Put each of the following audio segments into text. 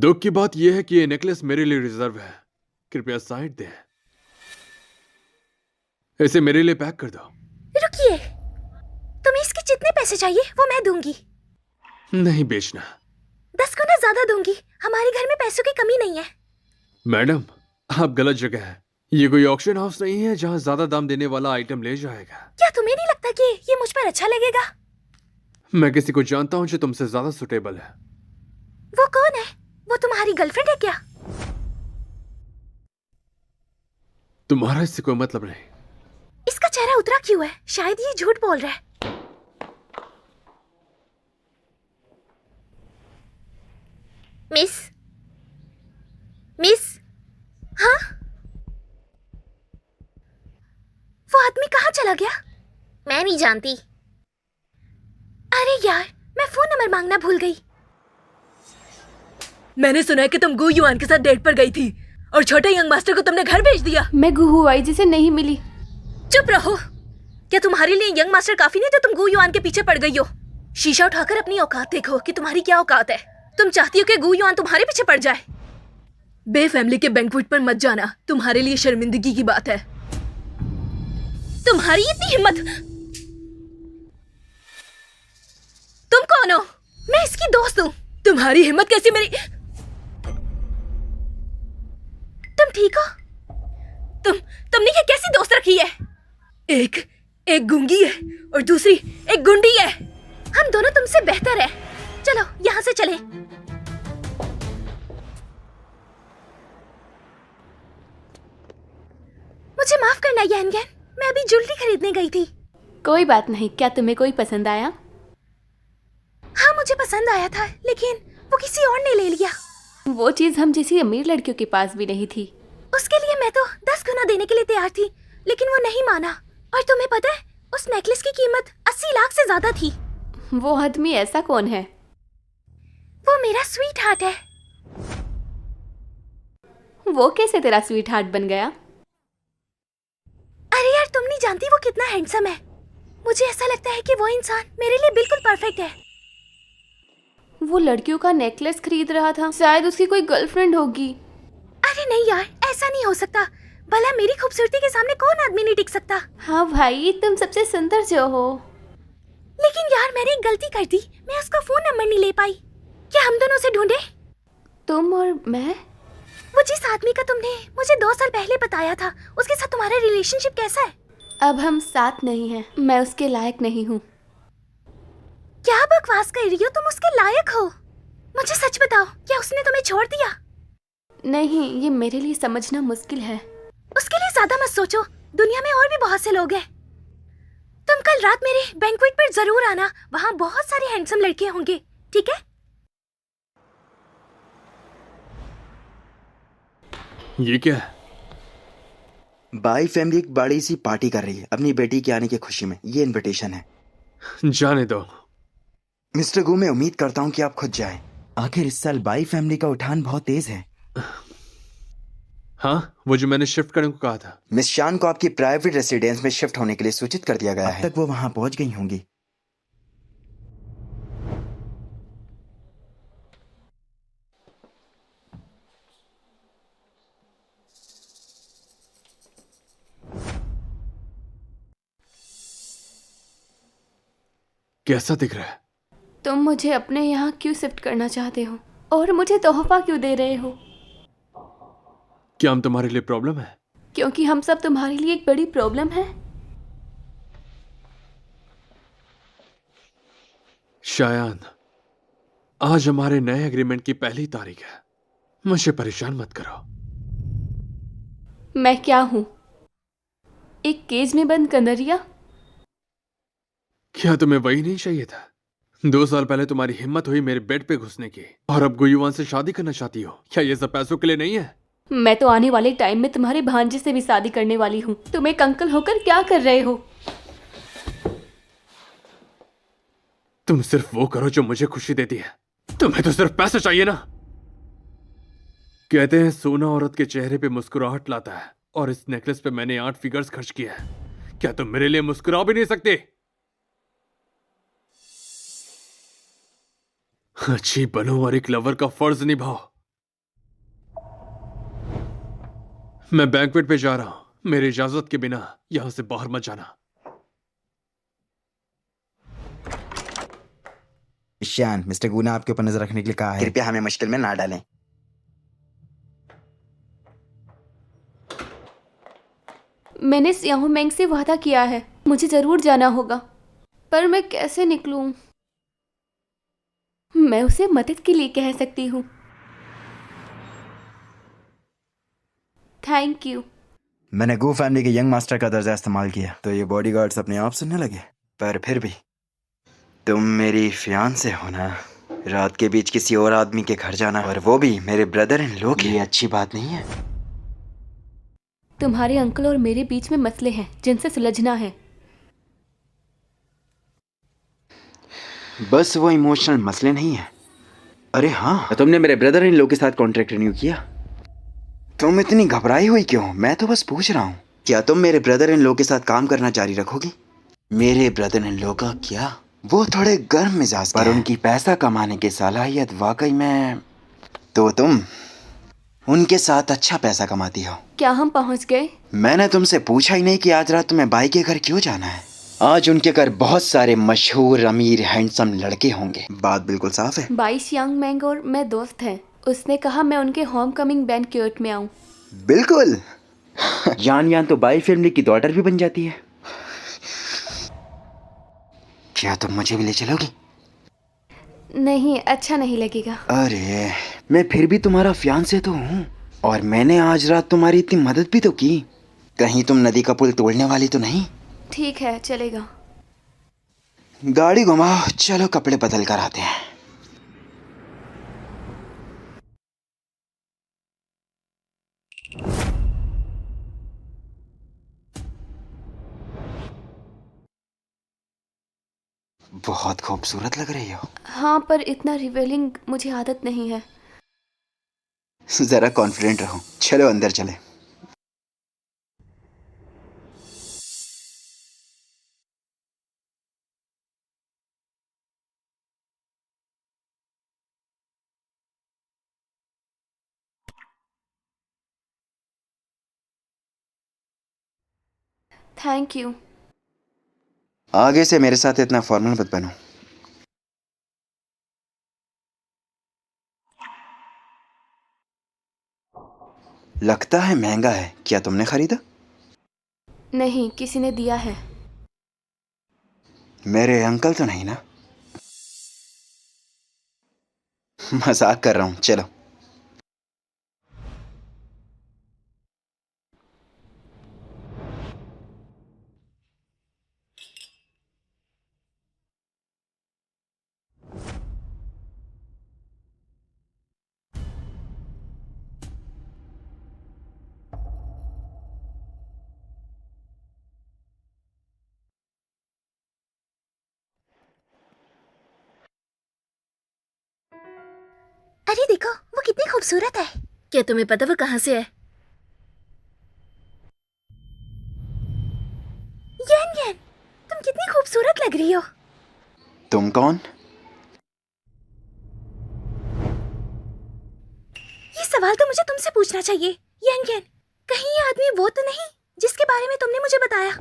दुख की बात यह है कि ये नेकलेस मेरे लिए रिजर्व है। कृपया साइड दे। इसे मेरे लिए पैक कर दो। रुकिए, तुम्हें इसके जितने पैसे चाहिए वो मैं दूंगी। नहीं बेचना। 10 गुना ज्यादा दूंगी। हमारे घर में पैसों की कमी नहीं है। मैडम, आप गलत जगह है। ये कोई ऑक्शन हाउस नहीं है जहाँ ज्यादा दाम देने वाला आइटम ले जाएगा। क्या तुम्हें नहीं लगता कि ये मुझ पर अच्छा लगेगा? मैं किसी को जानता हूँ जो तुमसे ज्यादा सुटेबल है। वो कौन है? वो तुम्हारी गर्लफ्रेंड है क्या? तुम्हारा इससे कोई मतलब नहीं। इसका चेहरा उतरा क्यों है? शायद ये झूठ बोल रहा है। मिस, मिस, हाँ? वो आदमी कहाँ चला गया? मैं नहीं जानती। अरे यार, मैं फोन नंबर मांगना भूल गई। मैंने सुना है कि तुम गु युआन के साथ डेट पर गई थी और छोटे यंग मास्टर को तुमने घर भेज दिया। मैं गुहुआई जी से नहीं मिली। चुप रहो। क्या तुम्हारे लिए यंग मास्टर काफी नहीं जो तुम गु युआन के पीछे पड़ गई हो? शीशा उठाकर अपनी औकात देखो कि तुम्हारी क्या औकात है। तुम चाहती हो कि गु युआन तुम्हारे पीछे पड़ जाए? बे फैमिली के बैंक्वेट पर मत जाना, तुम्हारे लिए शर्मिंदगी की बात है। तुम्हारी इतनी हिम्मत! तुम कौन हो? मैं इसकी दोस्त हूँ। तुम्हारी हिम्मत कैसी मेरी... तुम ठीक हो? तुमने ये कैसी दोस्त रखी है? एक गूंगी है और दूसरी एक गुंडी है। हम दोनों तुमसे बेहतर है। चलो यहाँ से चलें। मुझे माफ करना यैनगेन, मैं अभी ज्वेलरी खरीदने गई थी। कोई बात नहीं। क्या तुम्हें कोई पसंद आया? हाँ, मुझे पसंद आया था, लेकिन वो किसी और ने ले लिया। वो चीज हम जैसी अमीर लड़कियों के पास भी नहीं थी। उसके लिए मैं तो 10 गुना देने के लिए तैयार थी, लेकिन वो नहीं माना। और तुम्हें पता है, उस नेकलेस की कीमत 80 लाख से ज्यादा थी। वो आदमी ऐसा कौन है? वो मेरा स्वीट हार्ट है। वो कैसे तेरा स्वीट हार्ट बन गया? अरे यार, तुम नहीं जानती वो कितना हैंडसम है। मुझे ऐसा लगता है कि वो इंसान मेरे लिए बिल्कुल परफेक्ट है। वो लड़कियों का नेकलेस खरीद रहा था। शायद उसकी कोई गर्लफ्रेंड होगी। अरे नहीं यार, ऐसा नहीं हो सकता। भला मेरी खूबसूरती के सामने कौन आदमी नहीं टिक सकता? हाँ भाई, तुम सबसे सुंदर जो हो। लेकिन यार, मैंने एक गलती कर दी। मैं उसका फोन नंबर नहीं ले पाई। क्या हम दोनों उसे ढूंढे? तुम और मैं? वो जिस आदमी का तुमने मुझे 2 साल पहले बताया था, उसके साथ तुम्हारा रिलेशनशिप कैसा है? अब हम साथ नहीं हैं। मैं उसके लायक नहीं हूँ। क्या बकवास कर रही हो? तुम उसके लायक हो। मुझे सच बताओ, क्या उसने तुम्हें छोड़ दिया? नहीं, ये मेरे लिए समझना मुश्किल है। उसके लिए ज्यादा मत सोचो। दुनिया में और भी बहुत से लोग हैं। तुम कल रात मेरे बैंक्वेट पर जरूर आना। वहाँ बहुत सारे हैंडसम लड़के होंगे, ठीक है? ये क्या है? बाई फैमिली एक बड़ी सी पार्टी कर रही है अपनी बेटी के आने की खुशी में। ये इनविटेशन है। जाने दो। मिस्टर गू, मैं उम्मीद करता हूँ कि आप खुद जाएं। आखिर इस साल बाई फैमिली का उठान बहुत तेज है। हाँ, वो जो मैंने शिफ्ट करने को कहा था। मिस शान को आपकी प्राइवेट रेसिडेंस में शिफ्ट होने के लिए सूचित कर दिया गया है। अब तक वो वहां पहुंच गई होंगी। कैसा दिख रहा है? तुम मुझे अपने यहाँ क्यों शिफ्ट करना चाहते हो और मुझे तोहफा क्यों दे रहे हो? क्या हम तुम्हारे लिए प्रॉब्लम है? क्योंकि हम सब तुम्हारे लिए एक बड़ी प्रॉब्लम है। शायान, आज हमारे नए एग्रीमेंट की पहली तारीख है। मुझे परेशान मत करो। मैं क्या हूँ, एक केज में बंद कनरिया? क्या तुम्हें वही नहीं चाहिए था? 2 साल पहले तुम्हारी हिम्मत हुई मेरे बेड पे घुसने की, और अब गुयुआन से शादी करना चाहती हो? क्या ये सब पैसों के लिए नहीं है? मैं तो आने वाले टाइम में तुम्हारे भांजे से भी शादी करने वाली हूँ। तुम एक अंकल होकर क्या कर रहे हो? तुम सिर्फ वो करो जो मुझे खुशी देती है। तुम्हें तो सिर्फ पैसा चाहिए ना। कहते हैं सोना औरत के चेहरे पे मुस्कुराहट लाता है, और इस नेकलेस पे मैंने 8 फिगर्स खर्च किया है। क्या तुम मेरे लिए मुस्कुरा भी नहीं सकते? अच्छी बनो और एक लवर का फर्ज निभाओ। मैं बैंक्वेट पे जा रहा हूँ, मेरी इजाजत के बिना यहाँ से बाहर मत जाना। ईशान, मिस्टर गू ने आपके ऊपर नजर रखने के लिए कहा है। कृपया हमें मुश्किल में ना डालें। मैंने सियाहू मैंग से वादा किया है, मुझे जरूर जाना होगा, पर मैं कैसे निकलूं? मैं उसे मदद के लिए कह सकती हूँ। Thank you. मैंने गू फैमिली के यंग मास्टर का दर्जा इस्तेमाल किया तो ये बॉडीगार्ड्स अपने आप सुनने लगे, पर फिर भी तुम मेरी फियांसे हो ना। रात के बीच किसी और आदमी के घर जाना, और वो भी मेरे ब्रदर इन लॉ के, ये अच्छी बात नहीं है। तुम्हारे अंकल और मेरे बीच में मसले हैं जिनसे सुलझना है। बस वो इमोशनल मसले नहीं है। अरे हाँ, तुमने मेरे ब्रदर इन लॉ के साथ कॉन्ट्रैक्ट रिन्यू किया। तुम इतनी घबराई हुई क्यों? मैं तो बस पूछ रहा हूँ, क्या तुम मेरे ब्रदर इन लॉ के साथ काम करना जारी रखोगी? मेरे ब्रदर इन लॉ का क्या, वो थोड़े गर्म मिजाज पर उनकी पैसा कमाने की सलाहियत वाकई में, तो तुम उनके साथ अच्छा पैसा कमाती हो। क्या हम पहुंच गए? मैंने तुमसे पूछा ही नहीं कि आज रात तुम्हें बाई के घर क्यों जाना है। आज उनके घर बहुत सारे मशहूर अमीर हैंडसम लड़के होंगे। बात बिल्कुल साफ है। बाई सियांग मैंग और मैं दोस्त हैं। उसने कहा मैं उनके होम कमिंग बैंक्वेट में आऊं। बिल्कुल। यान यान तो बाई फैमिली की डॉटर भी बन जाती है। क्या तुम मुझे भी ले चलोगी? नहीं, अच्छा नहीं लगेगा। अरे मैं फिर भी तुम्हारा फियांसे तो हूँ, और मैंने आज रात तुम्हारी इतनी मदद भी तो की। कहीं तुम नदी का पुल तोड़ने वाली तो नहीं? ठीक है, चलेगा। गाड़ी घुमाओ, चलो कपड़े बदल कर आते हैं। बहुत खूबसूरत लग रही हो। हाँ, पर इतना रिवेलिंग मुझे आदत नहीं है। जरा कॉन्फिडेंट रहो। चलो अंदर चले। Thank you. आगे से मेरे साथ इतना फॉर्मल मत बनो। लगता है महंगा है। क्या तुमने खरीदा? नहीं, किसी ने दिया है। मेरे अंकल तो नहीं ना? मजाक कर रहा हूँ। चलो। अरे देखो, वो कितनी खूबसूरत है। क्या तुम्हें पता वो कहाँ से है? येन येन, तुम कितनी खूबसूरत लग रही हो। तुम कौन? ये सवाल तो मुझे तुमसे पूछना चाहिए। येन येन, कहीं ये आदमी वो तो नहीं जिसके बारे में तुमने मुझे बताया?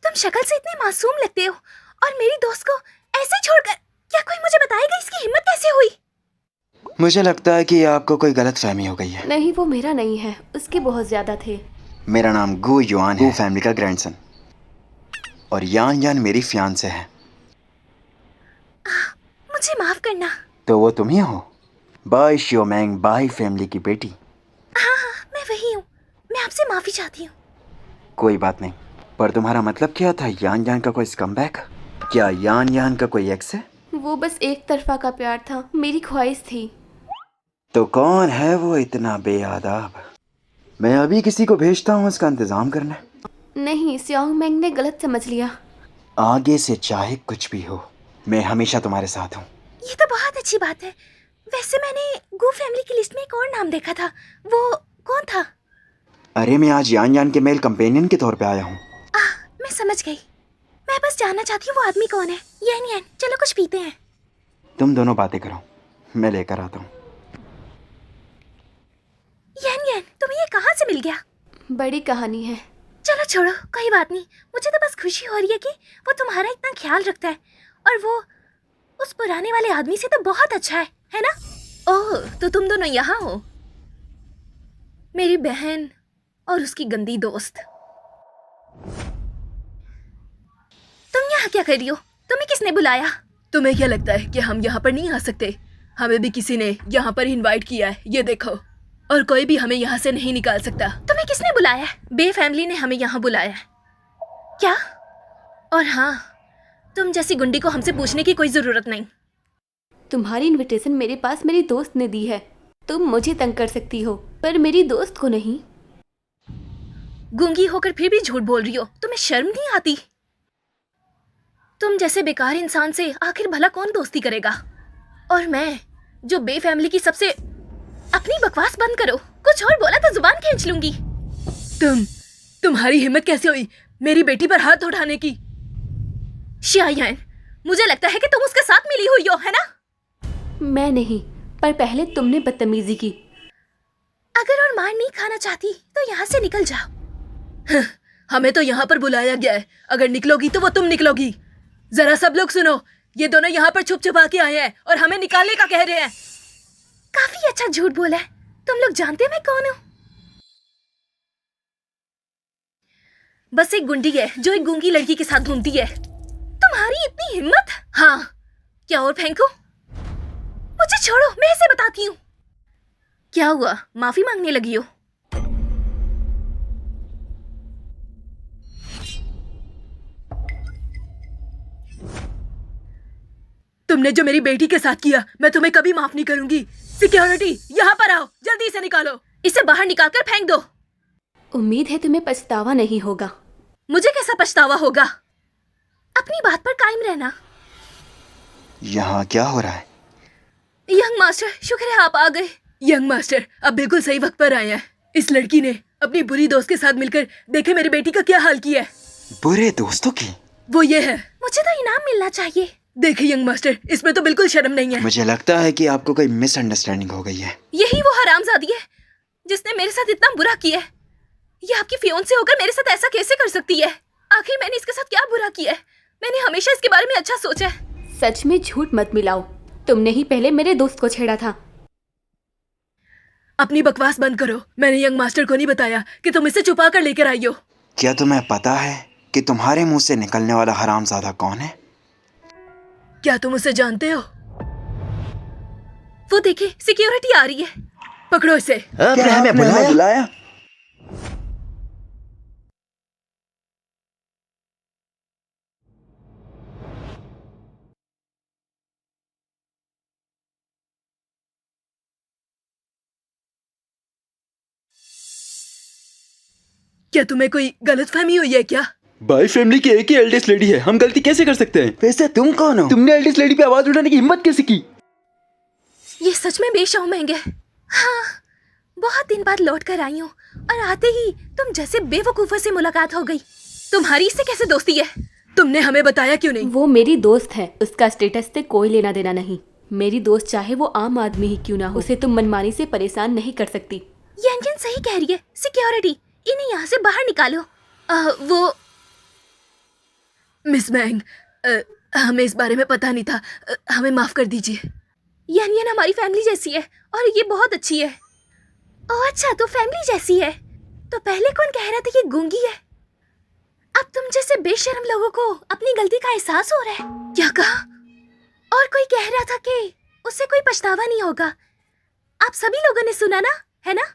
तुम शक्ल से इतने मासूम लगते हो, और मेरी दोस्त को ऐसे छोड़कर, क्या कोई मुझे बताएगा इसकी हिम्मत कैसे हुई? मुझे लगता है कि आपको कोई गलत फहमी हो गई है। नहीं, वो मेरा नहीं है, उसके बहुत ज्यादा थे। मेरा नाम गू युआन है, गू फैमिली का ग्रैंडसन, और यान यान मेरी फियांसे है। मुझे माफ करना। तो वो तुम ही हो, बाई शियोमैंग बाई फैमिली की बेटी? हाँ हाँ, मैं वही हूँ। मैं आपसे माफी चाहती हूँ। कोई बात नहीं, पर तुम्हारा मतलब क्या था? यान यान का कोई स्कमबैग? क्या यान यान का कोई एक्स है? वो बस एक तरफा का प्यार था, मेरी ख्वाहिश थी। तो कौन है वो इतना बेआदाब? मैं अभी किसी को भेजता हूँ उसका इंतजाम करने। नहीं, सियांग मैंग ने गलत समझ लिया। आगे से चाहे कुछ भी हो, मैं हमेशा तुम्हारे साथ हूँ। ये तो बहुत अच्छी बात है। वैसे मैंने गू फैमिली की लिस्ट में एक और नाम देखा था। वो कौन था? अरे मैं आज यान यान के मेल कंपेनियन के तौर पे आया हूँ। मैं समझ गई। मैं बस जानना चाहती हूँ वो आदमी कौन है। येन येन, चलो कुछ पीते हैं। तुम दोनों बातें करो, मैं लेकर आता हूँ। मिल गया? बड़ी कहानी है। चलो छोड़ो, कोई बात नहीं। मुझे तो बस खुशी हो रही है कि वो तुम्हारा इतना ख्याल रखता है, और वो उस पुराने वाले आदमी से तो बहुत अच्छा है ना? ओह, तो तुम दोनों यहाँ हो, मेरी बहन और उसकी गंदी दोस्त। तुम यहाँ क्या कर रही हो? तुम्हें किसने बुलाया? तुम्हें क्या लगता है कि हम यहाँ पर नहीं आ सकते? हमें भी किसी ने यहाँ पर इनवाइट किया है, ये देखो। और कोई भी हमें यहाँ से नहीं निकाल सकता। तुम्हें किसने बुलाया है? बे फैमिली ने हमें यहाँ बुलाया है। क्या? और हाँ, तुम जैसी गुंडी को हमसे पूछने की कोई जरूरत नहीं। तुम्हारी इनविटेशन मेरे पास मेरी दोस्त ने दी है। तुम मुझे तंग कर सकती हो, पर मेरी दोस्त को नहीं। गूंगी होकर फिर भी झूठ बोल रही हो, तुम्हें शर्म नहीं आती? तुम जैसे बेकार इंसान से आखिर भला कौन दोस्ती करेगा? और मैं जो बे फैमिली की सबसे... अपनी बकवास बंद करो, कुछ और बोला तो जुबान खींच लूंगी। तुम्हारी हिम्मत कैसे हुई मेरी बेटी पर हाथ उठाने की? शायान, मुझे लगता है कि तुम उसके साथ मिली हुई हो, है ना? मैं नहीं, पर पहले तुमने बदतमीजी की। अगर और मार नहीं खाना चाहती तो यहाँ से निकल जाओ। हमें तो यहाँ पर बुलाया गया है, अगर निकलोगी तो वो तुम निकलोगी। जरा सब लोग सुनो, ये दोनों यहाँ पर छुप छुपा के आए हैं और हमें निकालने का कह रहे हैं। काफी अच्छा झूठ बोला है। तुम लोग जानते हो मैं कौन हूँ? बस एक गुंडी है जो एक गूंगी लड़की के साथ घूमती है। तुम्हारी इतनी हिम्मत? हाँ, क्या और फेंको? मुझे छोड़ो, मैं इसे बताती हूँ। क्या हुआ, माफी मांगने लगी हो? तुमने जो मेरी बेटी के साथ किया, मैं तुम्हें कभी माफ नहीं करूंगी। सिक्योरिटी, यहाँ पर आओ, जल्दी से निकालो। इसे बाहर निकालकर फेंक दो। उम्मीद है तुम्हें पछतावा नहीं होगा। मुझे कैसा पछतावा होगा? अपनी बात पर कायम रहना। यहाँ क्या हो रहा है? यंग मास्टर, शुक्र है आप आ गए। यंग मास्टर, अब बिल्कुल सही वक्त पर आए हैं। इस लड़की ने अपनी बुरी दोस्त के साथ मिलकर देखे मेरी बेटी का क्या हाल किया है। बुरे दोस्तों की? वो ये है। मुझे तो इनाम मिलना चाहिए। देखिए यंग मास्टर, इसमें तो बिल्कुल शर्म नहीं है। मुझे लगता है कि आपको कोई मिसअंडरस्टैंडिंग हो गई है। यही वो हरामजादी है जिसने मेरे साथ इतना बुरा किया है। ये आपकी फियोंसे होकर मेरे साथ ऐसा कैसे कर सकती है? आखिर मैंने इसके साथ क्या बुरा किया है? मैंने हमेशा इसके बारे में अच्छा सोचा है। सच में झूठ मत मिलाओ, तुमने ही पहले मेरे दोस्त को छेड़ा था। अपनी बकवास बंद करो। मैंने यंग मास्टर को नहीं बताया कि तुम इसे छुपा कर लेकर आई हो। क्या तुम्हें पता है कि तुम्हारे मुंह से निकलने वाला हरामजादा कौन है? क्या तुम उसे जानते हो? वो देखिए, सिक्योरिटी आ रही है। पकड़ो इसे। क्या हमें बुलाया? क्या तुम्हें कोई गलतफहमी हुई है क्या? भाई फैमिली की एक ही एल्डेस्ट लेडी है, हम गलती कैसे कर सकते हैं? वैसे तुम कौन हो? तुमने एल्डेस्ट लेडी पे आवाज उठाने की हिम्मत कैसे की? ये सच में बेशर्म है। हाँ, बहुत दिन बाद लौट कर आई हूँ और आते ही तुम जैसे बेवकूफों से मुलाकात हो गई। तुम्हारी इससे कैसे दोस्ती है? तुमने हमें बताया क्यों नहीं? वो मेरी दोस्त है, उसका स्टेटस से कोई लेना देना नहीं। मेरी दोस्त चाहे वो आम आदमी ही क्यों ना हो, उसे तुम मनमानी से परेशान नहीं कर सकती। यंजन सही कह रही है। सिक्योरिटी, इन्हें यहाँ से बाहर निकालो। वो मिस मैंग, हमें इस बारे में पता नहीं था। हमें माफ कर दीजिए। यंजन हमारी फैमिली जैसी है और ये बहुत अच्छी है। ओह अच्छा, तो फैमिली जैसी है। तो पहले कौन कह रहा था कि गूंगी है? अब तुम जैसे बेशर्म लोगों को अपनी गलती का एहसास हो रहा है। क्या कहा? और कोई कह रहा था कि उससे कोई पछतावा नहीं होगा। आप सभी लोगों ने सुना ना, है ना?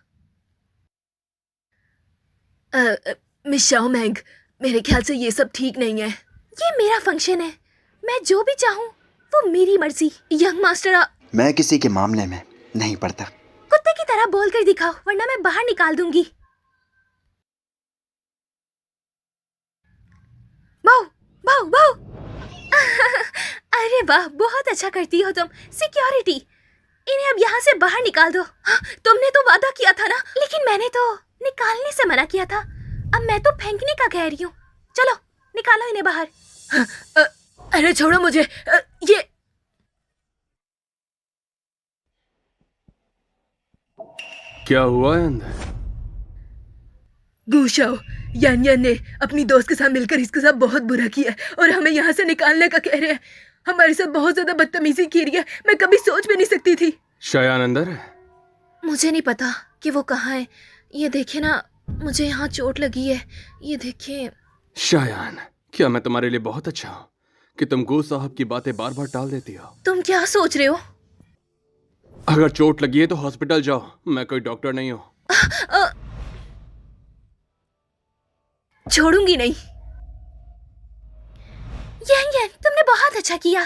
मिस शाओ मैंग, मेरे ख्याल से ये सब ठीक नहीं है। ये मेरा फंक्शन है, मैं जो भी चाहूँ वो मेरी मर्जी। यंग मास्टर, मैं किसी के मामले में नहीं पड़ता। कुत्ते की तरह बोल कर दिखाओ, वरना मैं बाहर निकाल दूंगी। भाऊ, भाऊ, भाऊ। अरे वाह, बहुत अच्छा करती हो तुम। सिक्योरिटी, इन्हें अब यहाँ से बाहर निकाल दो। हाँ, तुमने तो वादा किया था ना। लेकिन मैंने तो निकालने से मना किया था। अब मैं तो फेंकने का कह रही हूँ। चलो निकालो इन्हें बाहर। अरे छोड़ो मुझे। ये क्या हुआ है अंदर? गूशाओ, यान यान ने अपनी दोस्त के साथ मिलकर इसके साथ बहुत बुरा किया है और हमें यहाँ से निकालने का कह रहे हैं। हमारे साथ बहुत ज्यादा बदतमीजी की रही है। मैं कभी सोच भी नहीं सकती थी। शायान अंदर है? मुझे नहीं पता कि वो कहाँ है। ये देखिए ना, मुझे यहाँ चोट लगी है। ये देखिए। शायान, क्या मैं तुम्हारे लिए बहुत अच्छा हूँ कि तुम गो साहब की बातें बार बार टाल देती हो? तुम क्या सोच रहे हो? अगर चोट लगी है तो हॉस्पिटल जाओ, मैं कोई डॉक्टर नहीं हूँ। छोड़ूंगी नहीं। यान, तुमने बहुत अच्छा किया।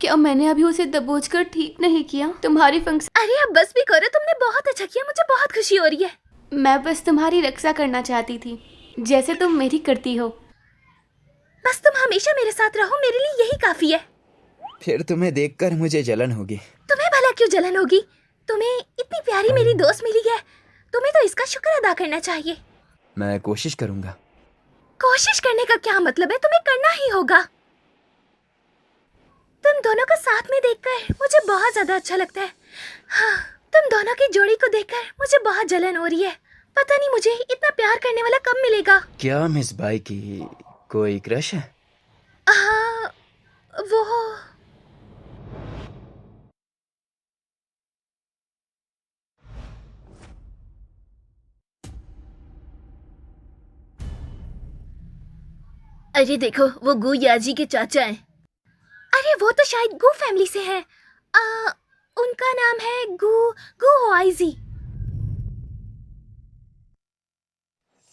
क्या मैंने अभी उसे दबोचकर ठीक नहीं किया? तुम्हारी फंक्शन। अरे अब बस भी करो, तुमने बहुत अच्छा किया। मुझे बहुत खुशी हो रही है। मैं बस तुम्हारी रक्षा करना चाहती थी, जैसे तुम मेरी करती हो। बस तुम हमेशा मेरे साथ रहो, मेरे लिए यही काफी है। फिर तुम्हें देखकर मुझे जलन होगी। तुम्हें भला क्यों जलन होगी? तुम्हें इतनी प्यारी मेरी दोस्त मिली है। तुम्हें तो इसका शुक्र अदा करना चाहिए। मैं कोशिश करूंगा। कोशिश करने का क्या मतलब है? तुम्हें करना ही होगा। तुम दोनों को साथ में देखकर मुझे बहुत ज्यादा अच्छा लगता है। हाँ, तुम दोनों की जोड़ी को देखकर मुझे बहुत जलन हो रही है। पता नहीं मुझे इतना प्यार करने वाला कब मिलेगा। क्या मिस बाई की कोई क्रश है? हाँ, वो अरे देखो, वो गू याजी के चाचा हैं। अरे वो तो शायद गू फैमिली से हैं। उनका नाम है गू गू होआइजी।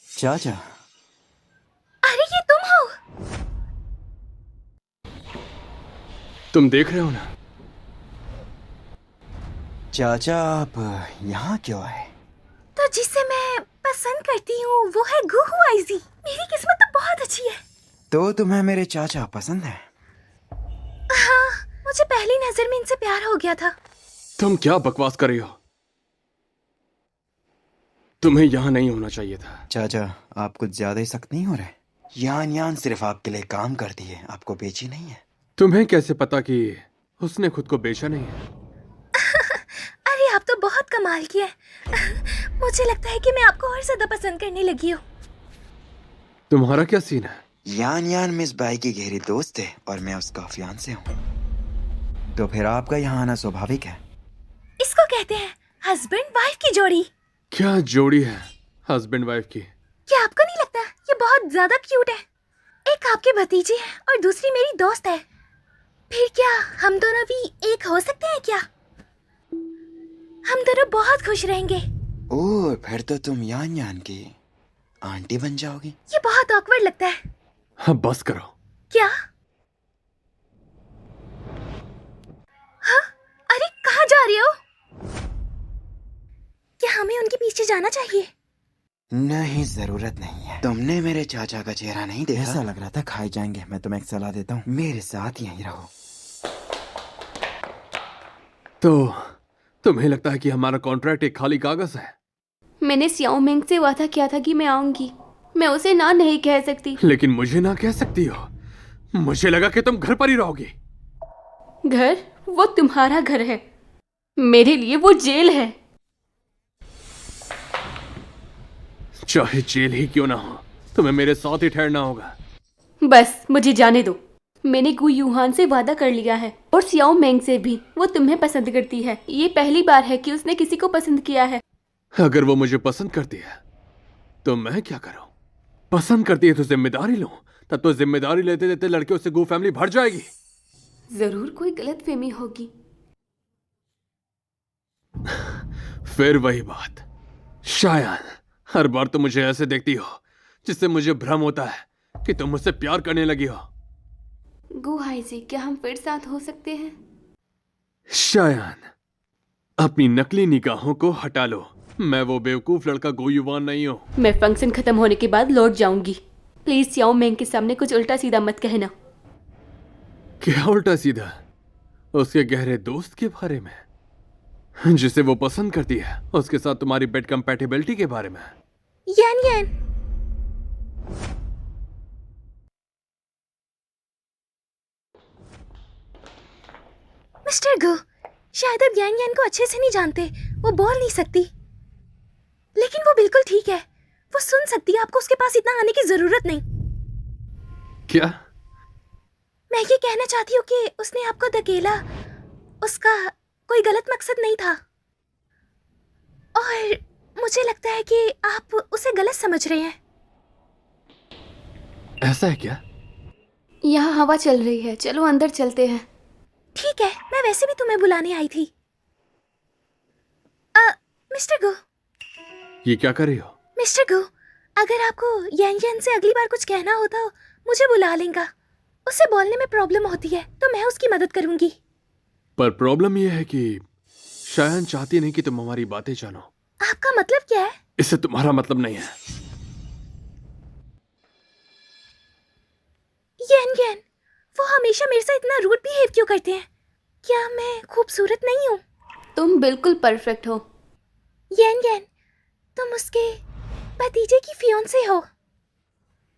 चाचा? अरे ये तुम हो? तुम देख रहे हो ना? चाचा आप यहाँ क्यों आए? तो जिसे मैं पसंद करती हूँ वो है गू होआइजी। मेरी किस्मत तो बहुत अच्छी है। तो तुम्हें मेरे चाचा पसंद है? हाँ, मुझे पहली नजर में इनसे प्यार हो गया था। तुम क्या बकवास कर रही हो? तुम्हें यहाँ नहीं होना चाहिए था। चाचा आप कुछ ज्यादा ही सख्त नहीं हो रहे? यान यान सिर्फ आपके लिए काम करती है, आपको बेची नहीं है। तुम्हें कैसे पता कि उसने खुद को बेचा नहीं है? अरे आप तो बहुत कमाल की है। मुझे लगता है कि मैं आपको और ज्यादा पसंद करने लगी हूँ। तुम्हारा क्या सीन है? यान यान मिस बाई की गहरी दोस्त है और मैं उसका फियांसे हूँ। तो फिर आपका यहाँ आना स्वाभाविक है। इसको कहते हैं हस्बैंड वाइफ की जोड़ी। क्या जोड़ी है हस्बैंड वाइफ की? क्या आपको नहीं लगता ये बहुत ज्यादा क्यूट है? एक आपके भतीजी है और दूसरी मेरी दोस्त है। फिर क्या हम दोनों भी एक हो सकते हैं क्या? हम दोनों बहुत खुश रहेंगे। ओह, फिर तो तुम यान यान की आंटी बन जाओगी। ये बहुत ऑकवर्ड लगता है। हाँ बस करो। क्या? हाँ? अरे कहाँ जा रहे हो? क्या हमें उनके पीछे जाना चाहिए? नहीं, जरूरत नहीं है। तुमने मेरे चाचा का चेहरा नहीं देखा? ऐसा लग रहा था खाए जाएंगे। मैं तुम्हें एक सलाह देता हूँ, मेरे साथ यहीं रहो। तो तुम्हें लगता है कि हमारा कॉन्ट्रैक्ट एक खाली कागज है? मैंने सियाओ मेंग से वादा किया था कि मैं आऊंगी। मैं उसे ना नहीं कह सकती। लेकिन मुझे ना कह सकती हो? मुझे लगा कि तुम घर पर ही रहोगी। घर? वो तुम्हारा घर है, मेरे लिए वो जेल है। चाहे जेल ही क्यों ना हो, तुम्हें मेरे साथ ही ठहरना होगा। बस मुझे जाने दो। मैंने गु यूहान से वादा कर लिया है और सियाओ मेंग से भी। वो तुम्हें पसंद करती है। ये पहली बार है कि उसने किसी को पसंद किया है। अगर वो मुझे पसंद करती है तो मैं क्या करूं? पसंद करती है तो जिम्मेदारी लूं, तब तो जिम्मेदारी लेते लेते लड़कियों से गो फैमिली भर जाएगी। जरूर कोई गलतफहमी होगी। फिर वही बात। शायद हर बार तुम मुझे ऐसे देखती हो जिससे मुझे भ्रम होता है कि तुम मुझसे प्यार करने लगी हो। गु हाइजी, क्या हम फिर साथ हो सकते हैं? शायद अपनी नकली निगाहों को हटा लो। मैं वो बेवकूफ लड़का गो युवान नहीं हूं। मैं फंक्शन खत्म होने के बाद लौट जाऊंगी। प्लीज सियाओ मेंग के सामने कुछ उल्टा सीधा मत कहना। क्या उल्टा सीधा? उसके गहरे दोस्त के बारे में जिसे वो पसंद करती है, उसके साथ तुम्हारी बेड कंपैटिबिलिटी के बारे में। यान यान, मिस्टर गो, शायद आप यान यान को अच्छे से नहीं जानते। वो बोल नहीं सकती, लेकिन वो बिल्कुल ठीक है। वो सुन सकती है, आपको उसके पास इतना आने की जरूरत नहीं। क्या? मैं ये कहना चाहती हूँ कि उसने आपको धकेला, उसका कोई गलत मकसद नहीं था, और मुझे लगता है कि आप उसे गलत समझ रहे हैं। ऐसा है क्या? यहाँ हवा चल रही है, चलो अंदर चलते हैं। ठीक है, मैं वैसे भी तुम्हें बुलाने आई थी। मिस्टर गो, ये क्या कर रही हो? मिस्टर गो, अगर आपको यान यान से अगली बार कुछ कहना हो तो मुझे बुला लेगा। उसे बोलने में प्रॉब्लम होती है तो मैं उसकी मदद करूंगी। पर प्रॉब्लम यह है कि शायन चाहती नहीं कि तुम हमारी बातें जानो। आपका मतलब क्या है? इससे तुम्हारा मतलब नहीं है। यान यान, वो हमेशा मेरे साथ इतना रूड बिहेव क्यों करते हैं? क्या मैं खूबसूरत नहीं हूँ? तुम बिल्कुल परफेक्ट हो। यान यान, तुम उसके भतीजे की फियोंसे हो।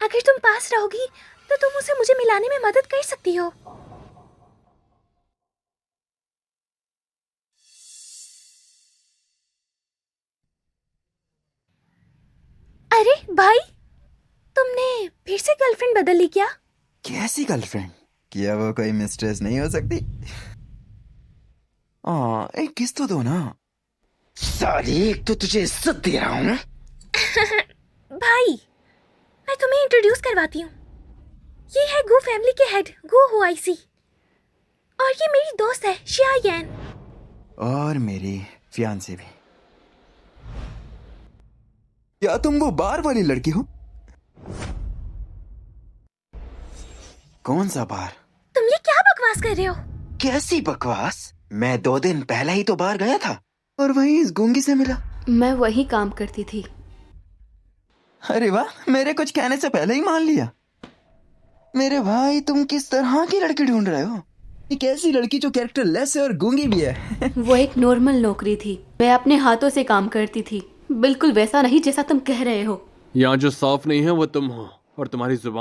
अगर तुम पास रहोगी तो तुम उसे मुझे मिलाने में मदद कर सकती हो। अरे भाई, तुमने फिर से गर्लफ्रेंड बदल ली क्या? कैसी गर्लफ्रेंड? क्या वो कोई मिस्ट्रेस नहीं हो सकती? एक किस तो दो ना। साली, एक तो तुझे इज्जत दे रहा हूँ। भाई, मैं तुम्हें इंट्रोड्यूस करवाती हूँ। ये है गू फैमिली के हेड गू हुआईसी, और ये मेरी दोस्त है शिया यान। और मेरी फियांसे भी। क्या तुम वो बार वाली लड़की हो? कौन सा बार? तुम ये क्या बकवास कर रहे हो? कैसी बकवास? मैं 2 दिन पहले ही तो बाहर गया था और वहीं इस गूंगी से मिला। मैं वही काम करती थी। अरे वाह, मेरे कुछ कहने से पहले ही मान लिया। मेरे भाई, तुम किस तरह की लड़की ढूंढ रहे हो? एक ऐसी लड़की जो कैरेक्टर लेस है और गूंगी भी है। वो एक नॉर्मल नौकरी थी, मैं अपने हाथों से काम करती थी, बिल्कुल वैसा नहीं जैसा तुम कह रहे हो। यहाँ जो साफ नहीं है वो तुम हो, और तुम्हारी जुबान